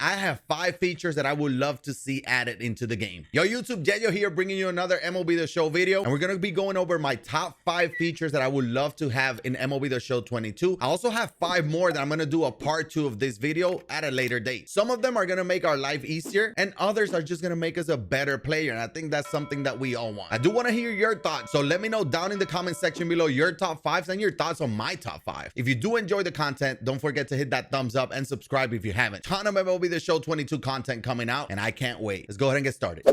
I have 5 features that I would love to see added into the game. Yo, YouTube, YeYo here, bringing you another MLB The Show video. And we're going to be going over my top 5 features that I would love to have in MLB The Show 22. I also have 5 more that I'm going to do a part 2 of this video at a later date. Some of them are going to make our life easier, and others are just going to make us a better player. And I think that's something that we all want. I do want to hear your thoughts, so let me know down in the comment section below your top 5s and your thoughts on my top 5. If you do enjoy the content, don't forget to hit that thumbs up and subscribe if you haven't. Ton of MLB The Show 22 content coming out, and I can't wait. Let's go ahead and get started.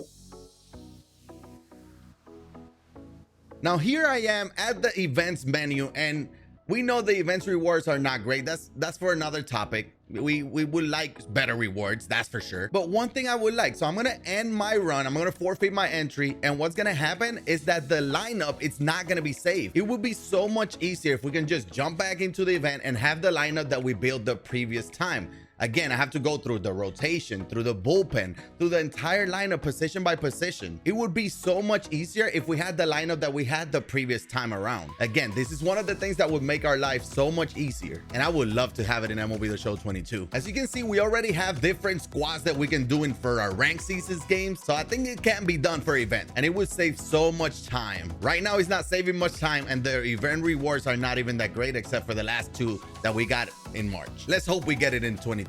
Now here I am at the events menu, and we know the events rewards are not great. That's for another topic. We would like better rewards, that's for sure. But one thing I would like, so I'm gonna end my run, I'm gonna forfeit my entry, and what's gonna happen is that the lineup, it's not gonna be saved. It would be so much easier if we can just jump back into the event and have the lineup that we built the previous time. Again, I have to go through the rotation, through the bullpen, through the entire lineup position by position. It would be so much easier if we had the lineup that we had the previous time around. Again, this is one of the things that would make our life so much easier, and I would love to have it in MLB The Show 22. As you can see, we already have different squads that we can do for our ranked seasons games, so I think it can be done for events, and it would save so much time. Right now, it's not saving much time, and the event rewards are not even that great except for the last 2 that we got in March. Let's hope we get it in 22.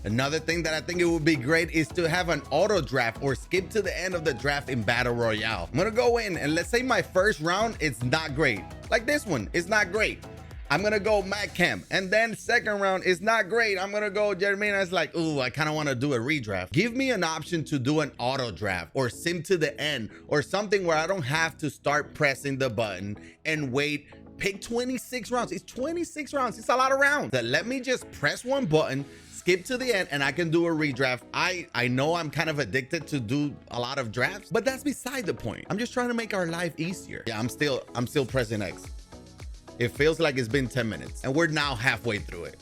Another thing that I think it would be great is to have an auto draft or skip to the end of the draft in Battle Royale. I'm gonna go in, and let's say my first round it's not great. Like this one, it's not great. I'm gonna go Matt Kemp, and then second round is not great. I'm gonna go Jermaine. It's like, ooh, I kind of want to do a redraft. Give me an option to do an auto draft or sim to the end or something where I don't have to start pressing the button and wait. Pick 26 rounds. It's 26 rounds. It's a lot of rounds. So let me just press one button, skip to the end, and I can do a redraft. I know I'm kind of addicted to do a lot of drafts, but that's beside the point. I'm just trying to make our life easier. Yeah, I'm still pressing X. It feels like it's been 10 minutes, and we're now halfway through it.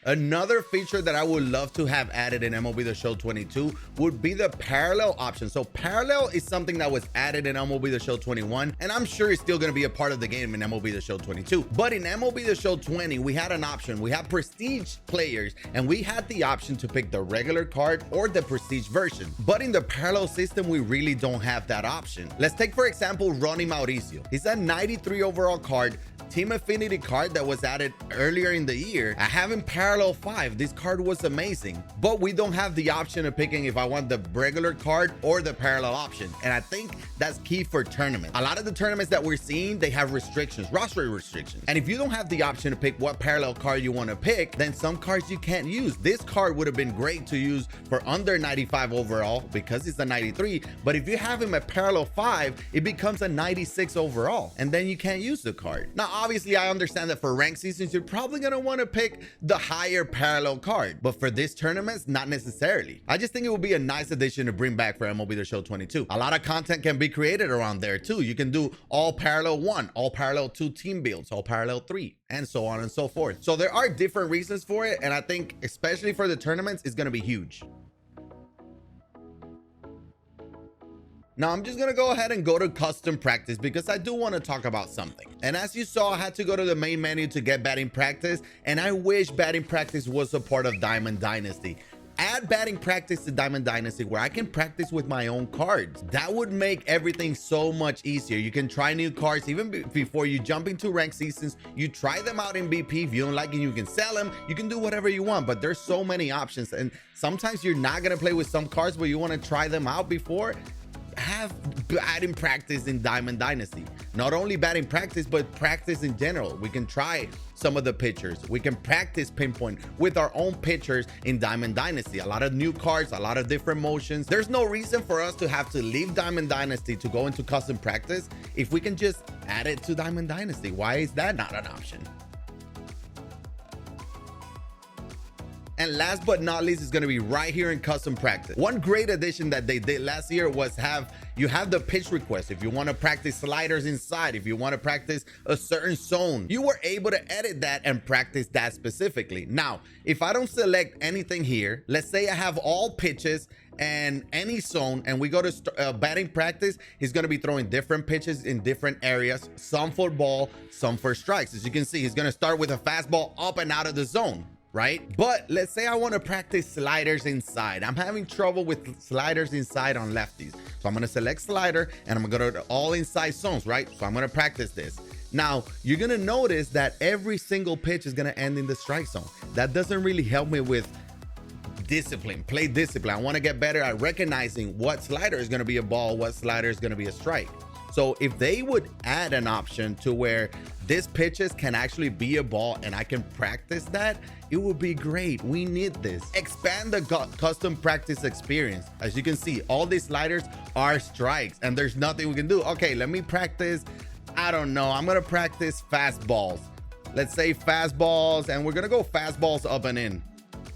Another feature that I would love to have added in MLB The Show 22 would be the parallel option. So parallel is something that was added in MLB The Show 21, and I'm sure it's still going to be a part of the game in MLB The Show 22. But in MLB The Show 20, we had an option. We had prestige players, and we had the option to pick the regular card or the prestige version. But in the parallel system, we really don't have that option. Let's take, for example, Ronnie Mauricio. He's a 93 overall card, Team Affinity card that was added earlier in the year. I have in Parallel 5. This card was amazing, but we don't have the option of picking if I want the regular card or the parallel option. And I think that's key for tournaments. A lot of the tournaments that we're seeing, they have restrictions, roster restrictions. And if you don't have the option to pick what parallel card you want to pick, then some cards you can't use. This card would have been great to use for under 95 overall because it's a 93. But if you have him at Parallel 5, it becomes a 96 overall, and then you can't use the card. Now, obviously, I understand that for ranked seasons, you're probably going to want to pick the higher parallel card, but for this tournament, not necessarily. I just think it would be a nice addition to bring back for MLB The Show 22. A lot of content can be created around there too. You can do all parallel 1, all parallel 2 team builds, all parallel 3, and so on and so forth. So there are different reasons for it, and I think especially for the tournaments, it's going to be huge. Now, I'm just going to go ahead and go to custom practice because I do want to talk about something. And as you saw, I had to go to the main menu to get batting practice, and I wish batting practice was a part of Diamond Dynasty. Add batting practice to Diamond Dynasty where I can practice with my own cards. That would make everything so much easier. You can try new cards even before you jump into ranked seasons. You try them out in BP. If you don't like it, you can sell them. You can do whatever you want, but there's so many options. And sometimes you're not going to play with some cards, but you want to try them out before. Have batting practice in Diamond Dynasty. Not only batting practice, but practice in general. We can try some of the pitchers. We can practice pinpoint with our own pitchers in Diamond Dynasty. A lot of new cards, a lot of different motions. There's no reason for us to have to leave Diamond Dynasty to go into custom practice if we can just add it to Diamond Dynasty. Why is that not an option? And last but not least is going to be right here in custom practice. One great addition that they did last year was you have the pitch request. If you want to practice sliders inside, if you want to practice a certain zone, you were able to edit that and practice that specifically. Now, if I don't select anything here, let's say I have all pitches and any zone, and we go to batting practice, he's going to be throwing different pitches in different areas, some for ball, some for strikes. As you can see, he's going to start with a fastball up and out of the zone, right? But let's say I want to practice sliders inside. I'm having trouble with sliders inside on lefties. So I'm going to select slider and I'm going to go to all inside zones, right? So I'm going to practice this. Now, you're going to notice that every single pitch is going to end in the strike zone. That doesn't really help me with discipline, play discipline. I want to get better at recognizing what slider is going to be a ball, what slider is going to be a strike. So if they would add an option to where this pitches can actually be a ball and I can practice that, it would be great. We need this. Expand the custom practice experience. As you can see, all these sliders are strikes and there's nothing we can do. Okay, let me practice. I don't know. I'm going to practice fastballs. Let's say fastballs, and we're going to go fastballs up and in.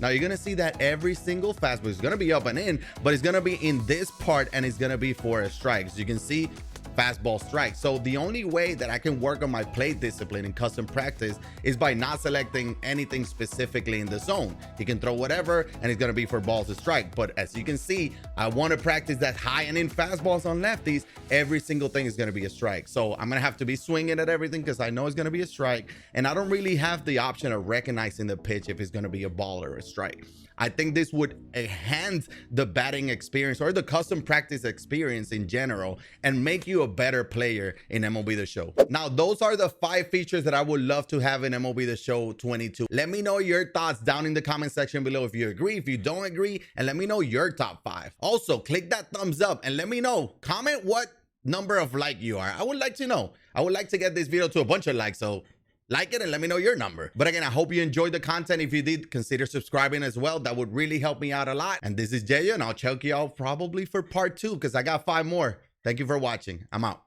Now you're going to see that every single fastball is going to be up and in, but it's going to be in this part and it's going to be for a strike. As you can see, fastball strike. So the only way that I can work on my plate discipline in custom practice is by not selecting anything specifically in the zone. He can throw whatever and it's going to be for balls to strike. But as you can see, I want to practice that high and in fastballs on lefties. Every single thing is going to be a strike. So I'm going to have to be swinging at everything because I know it's going to be a strike. And I don't really have the option of recognizing the pitch if it's going to be a ball or a strike. I think this would enhance the batting experience or the custom practice experience in general and make you a better player in MLB The Show. Now, those are the 5 features that I would love to have in MLB The Show 22. Let me know your thoughts down in the comment section below if you agree, if you don't agree, and let me know your top 5. Also, click that thumbs up and let me know. Comment what number of like you are. I would like to know. I would like to get this video to a bunch of likes, so like it and let me know your number. But again, I hope you enjoyed the content. If you did, consider subscribing as well. That would really help me out a lot. And this is YeYo, and I'll check you out probably for part 2 because I got 5 more. Thank you for watching. I'm out.